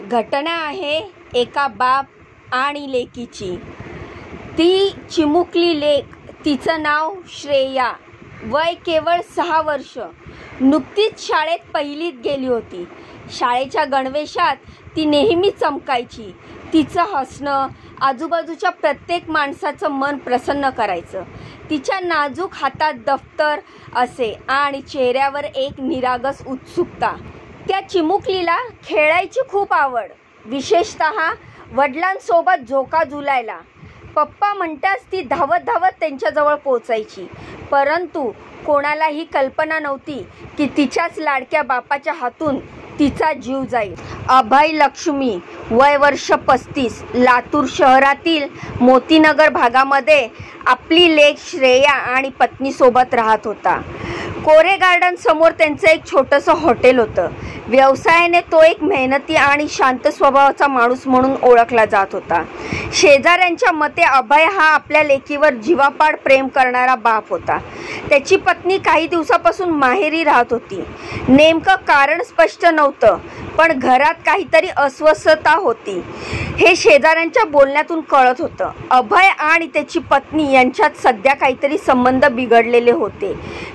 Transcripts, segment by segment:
घटना आहे एका बाप आणि लेकीची। ती चिमुकली लेक, तिचं नाव श्रेया, वय केवळ 6 वर्ष, नुकतीच शाळेत पहिलीत गेली होती। शाळेच्या गणवेशात ती नेहमी चमकायची। तिचं हसणं आजूबाजूच्या प्रत्येक माणसाचं मन प्रसन्न करायचं। तिच्या नाजूक हातात दफ्तर असे आणि चेहऱ्यावर एक निरागस उत्सुकता। त्या चिमुकलीला खेळायची खूप आवड, विशेषतः वडिलांसोबत झोका झुलायला। पप्पा म्हणताच ती धावत धावत त्यांच्याजवळ पोचायची, परंतु कोणालाही कल्पना नव्हती की तिच्याच लाडक्या बापाच्या हातून तिचा जीव जाईल। अभय लक्ष्मी, वय वर्ष 35, लातूर शहरातील मोतीनगर भागामध्ये आपली लेक श्रेया आणि पत्नीसोबत राहत होता। कोरे गार्डन समोर त्यांचं एक छोटंसं हॉटेल होतं। व्यवसायाने तो एक मेहनती आणि शांत स्वभावाचा माणूस म्हणून ओळखला जात होता। शेजाऱ्यांच्या मते अभय हा आपल्या लेकीवर जीवापाड प्रेम करणारा बाप होता। त्याची पत्नी काही दिवसापासून माहेरी राहत होती। नेमकं कारण स्पष्ट नव्हतं, पण घरात काहीतरी अस्वस्थता होती हे शेजाऱ्यांच्या बोलण्यातून कळत होतं। अभय आणि त्याची पत्नी यांच्यात सध्या काहीतरी संबंध बिघडलेले होते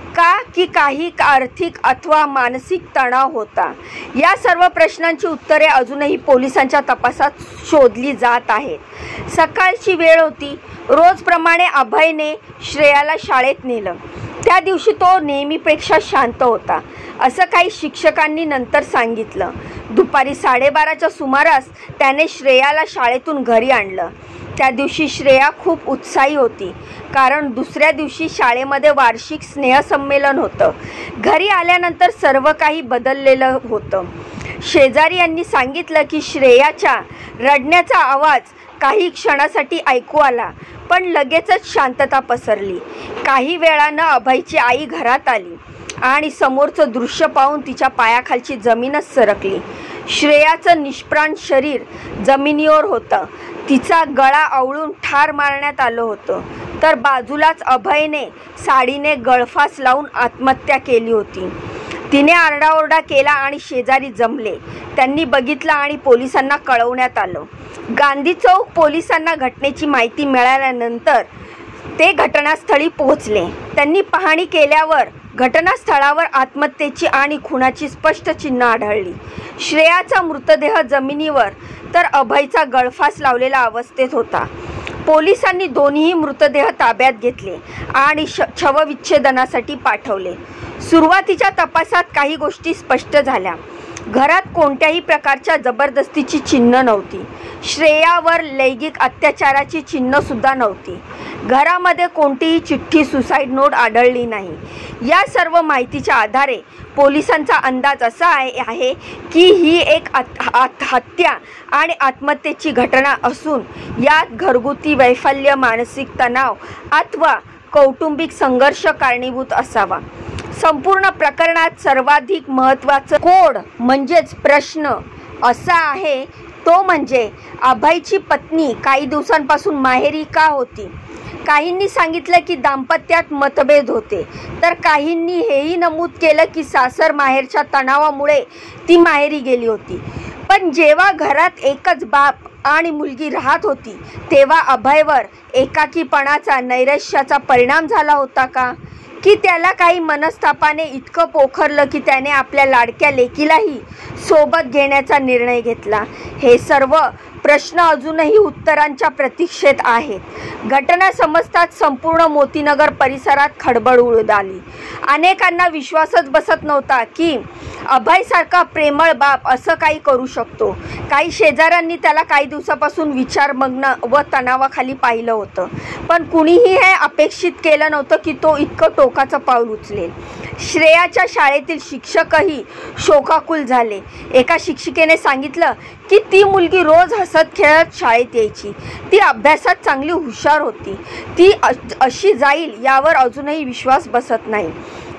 का, की काही आर्थिक अथवा मानसिक तणाव होता? या सर्व प्रश्नांची उत्तरे अजूनही पोलिसांच्या तपासात शोधली जात आहेत। सकाळची वेळ होती। रोजप्रमाणे अभयने श्रेयाला शाळेत नेलं। त्या दिवशी तो नेहमीपेक्षा शांत होता, असं काही शिक्षकांनी नंतर सांगितलं। दुपारी 12:30च्या सुमारास त्याने श्रेयाला शाळेतून घरी आणलं। त्या दिवशी श्रेया खूप उत्साही होती, कारण दुसऱ्या दिवशी शाळेमध्ये वार्षिक स्नेहसंमेलन होतं। घरी आल्यानंतर सर्व काही बदललेलं होतं। शेजारी यांनी सांगितलं की श्रेयाच्या रडण्याचा आवाज काही क्षणासाठी ऐकू आला, पण लगेचच शांतता पसरली। काही वेळानं अभयची आई घरात आली आणि समोरचं दृश्य पाहून तिच्या पायाखालची जमीनच सरकली। श्रेयाचं निष्प्राण शरीर जमिनीवर होतं। तिचा गळा आवळून ठार मारण्यात आलं होतं, तर बाजूलाच अभयने साडीने गळफास लावून आत्महत्या केली होती। तिने आरडाओरडा केला आणि शेजारी जमले। त्यांनी बघितलं आणि पोलिसांना कळवण्यात आलं। गांधी चौक पोलिसांना घटनेची माहिती मिळाल्यानंतर ते घटनास्थळी पोहोचले। त्यांनी पाहणी केल्यावर घटनास्थळावर आत्महत्येची आणि खुनाची स्पष्ट चिन्ह आढळली। श्रेयाचा मृतदेह जमिनीवर, तर अभयचा गळफास लावलेला अवस्थेत होता। पोलिसांनी दोन्ही मृतदेह ताब्यात घेतले आणि शवविच्छेदनासाठी पाठवले। सुरुवातीच्या तपासात काही गोष्टी स्पष्ट झाल्या। घरात कोणत्याही प्रकारच्या जबरदस्तीची चिन्ह नव्हती। श्रेयावर लैंगिक अत्याचाराची चिन्हसुद्धा नव्हती। घरामध्ये कोणतीही चिठ्ठी, सुसाईड नोट आढळली नाही। या सर्व माहितीच्या आधारे पोलिसांचा अंदाज असा आहे की ही एक हत्या आणि आत्महत्येची घटना असून यात घरगुती वैफल्य, मानसिक तणाव अथवा कौटुंबिक संघर्ष कारणीभूत असावा। संपूर्ण प्रकरणात सर्वाधिक महत्त्वाचं कोड म्हणजेच प्रश्न असा आहे, तो म्हणजे अभयची पत्नी काही दिवसांपासून माहेरी का होती? काहींनी सांगितलं की दाम्पत्यात मतभेद होते, तर काहींनी हेही नमूद केलं की सासर माहेरच्या तणावामुळे ती माहेरी गेली होती। पण जेव्हा घरात एकच बाप आणि मुलगी राहत होती, तेव्हा अभयवर एकाकीपणाचा, नैराश्याचा परिणाम झाला होता का? की त्याला काही मनस्तापाने इतकं पोखरलं की त्याने आपल्या लाडक्या लेकीलाही सोबत घेण्याचा निर्णय घेतला? हे सर्व प्रश्न अजूनही उत्तरांच्या प्रतीक्षेत आहेत। घटना समजताच संपूर्ण मोतीनगर परिसरात खळबळ उडाली। अनेकांना विश्वासच बसत नव्हता की अभयसारखा प्रेमळ बाप असं काही करू शकतो। काही शेजाऱ्यांनी त्याला काही दिवसापासून विचारमग्न व तणावाखाली पाहिलं होतं, पण कुणीही हे अपेक्षित केलं नव्हतं की तो इतकं टोकाचं पाऊल उचलेल। श्रेयाच्या शाळेतील शिक्षकही शोकाकुल झाले। एका शिक्षिकेने सांगितलं की ती मुलगी रोज हसत खेळत शाळेत यायची। ती अभ्यासात चांगली हुशार होती। ती अशी जाईल यावर अजूनही विश्वास बसत नाही।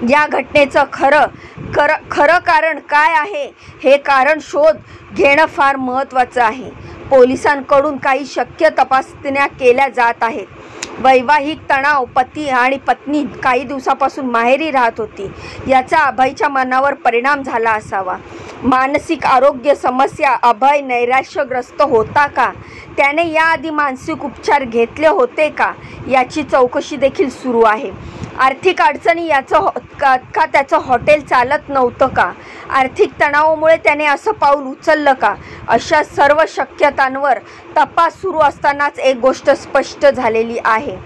या घटनेचं खरं कारण काय आहे, हे कारण शोध घेणं फार महत्त्वाचं आहे। पोलिसांकडून काही शक्य तपासण्या केल्या जात आहेत। वैवाहिक तणाव, पती आणि पत्नी काही दिवसापासून माहेरी राहत होती याचा अभयच्या मनावर परिणाम झाला असावा. मानसिक आरोग्य समस्या. अभय नैराश्यग्रस्त होता का? त्याने याआधी मानसिक उपचार घेतले होते का याची चौकशी देखील सुरू आहे. आर्थिक अडचणी का त्याचं हॉटेल चालत नव्हतं का? आर्थिक तणावामुळे त्याने असं पाऊल उचललं का? अशा सर्व शक्यतांवर तपास सुरू असतानाच एक गोष्ट स्पष्ट झालेली आहे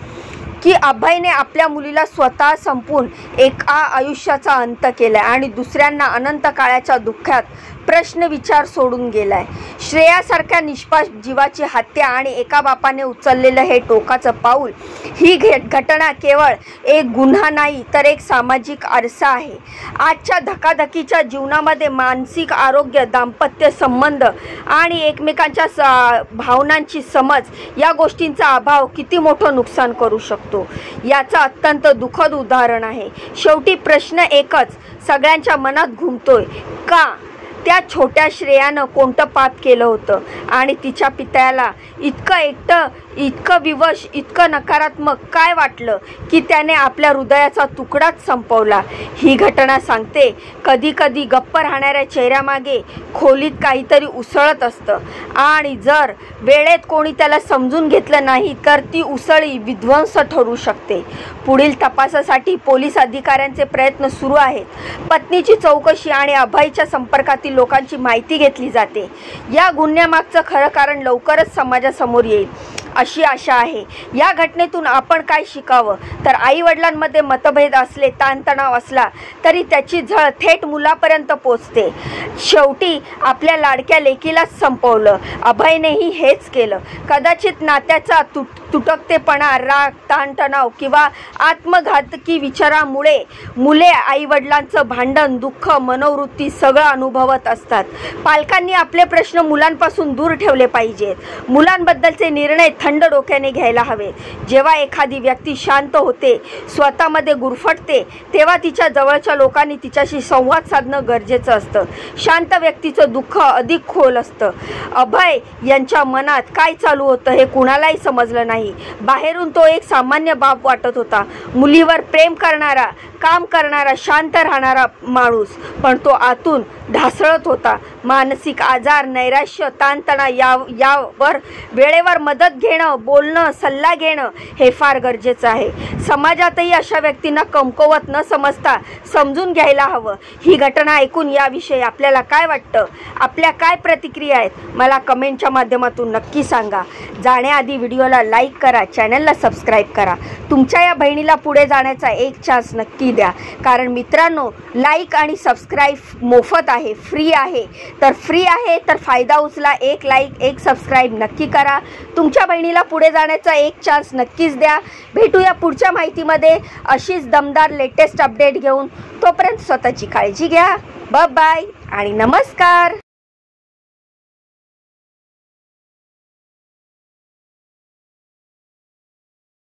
की अभयने आपल्या मुलीला स्वतः संपवून एका आयुष्याचा अंत केलाय आणि दुसऱ्यांना अनंत काळाच्या दुःखात प्रश्न विचार सोडून गेलाय. श्रेयासारख्या निष्पाप जीवाची हत्या आणि एका बापाने उचललेलं हे टोकाचं पाऊल. ही घटना केवळ एक गुन्हा नाही तर एक सामाजिक आरसा आहे. आजच्या धकाधकीच्या जीवनामध्ये मानसिक आरोग्य, दाम्पत्य संबंध आणि एकमेकांच्या भावनांची समज या गोष्टींचा अभाव किती मोठं नुकसान करू शकतो याचं अत्यंत दुःखद उदाहरण आहे. शेवटी प्रश्न एकच सगळ्यांच्या मनात घुमतोय, का त्या छोट्या श्रेयानं कोणतं पाप केलं होतं आणि तिच्या पित्याला इतकं एकटं, इतकं विवश, इतकं नकारात्मक काय वाटलं की त्याने आपल्या हृदयाचा तुकडाच संपवला. ही घटना सांगते कधी कधी गप्प राहणाऱ्या चेहऱ्यामागे खोलीत काहीतरी उसळत असतं आणि जर वेळेत कोणी त्याला समजून घेतलं नाही तर ती उसळी विध्वंस ठरू शकते. पुढील तपासासाठी पोलीस अधिकाऱ्यांचे प्रयत्न सुरू आहेत. पत्नीची चौकशी आणि अभयच्या संपर्कातील लोकांची माहिती घेतली जाते. या गुन्ह्यामागचं खरं कारण लवकरच समाजासमोर येईल अशी आशा आहे. या घटनेतून आपण काय शिकावं तर आई वडिलांमध्ये मतभेद असले, ताणतणाव असला तरी त्याची झळ थेट मुलापर्यंत पोचते. शेवटी आपल्या लाडक्या लेकीलाच संपवलं. अभयनेही हेच केलं. कदाचित नात्याचा तुटकतेपणा, राग, ताणतणाव किंवा आत्मघातकी विचारामुळे मुले आई वडिलांचं भांडण, दुःख, मनोवृत्ती सगळं अनुभवत असतात. पालकांनी आपले प्रश्न मुलांपासून दूर ठेवले पाहिजेत. मुलांबद्दलचे निर्णय थंड डोक्याने घ्यायला हवे. जेव्हा एखादी व्यक्ती शांत होते, स्वतःमध्ये गुरफटते, तेव्हा तिच्या जवळच्या लोकांनी तिच्याशी संवाद साधणं गरजेचं असतं. शांत व्यक्तीचं दुःख अधिक खोल असतं. अभय यांच्या मनात काय चालू होतं हे कुणालाही समजलं नाही. बाहेरून तो एक सामान्य बाप वाटत होता, मुलीवर प्रेम करणारा, काम करणारा, शांत राहणारा माणूस, पण तो आतून ढासळत होता. मानसिक आजार, नैराश्य, ताणतणाव यावर वेळेवर मदत घेणं, बोलणं, सल्ला घेणं हे फार गरजेचं आहे. समाजातही अशा व्यक्तींना कमकुवत न समजता समजून घ्यायला हवं. ही घटना ऐकून याविषयी आपल्याला काय वाटतं? आपल्या काय प्रतिक्रिया आहेत? मला कमेंटच्या माध्यमातून नक्की सांगा. जाण्याआधी व्हिडिओला लाईक करा, चॅनलला सबस्क्राईब करा. तुमच्या या बहिणीला पुढे जाण्याचा एक चान्स नक्की द्या. कारण मित्रांनो, लाईक आणि सबस्क्राईब मोफत आहे, फ्री आहे. तर फ्री आहे तर फायदा उचला. एक लाईक, एक सबस्क्राईब नक्की करा. तुमच्या बहिणीला पुढे जाण्याचा एक चान्स नक्कीच द्या. भेटूया पुढच्या माहितीमध्ये अशीच दमदार लेटेस्ट अपडेट घेऊन. तोपर्यंत स्वतःची काळजी घ्या. बाय आणि नमस्कार.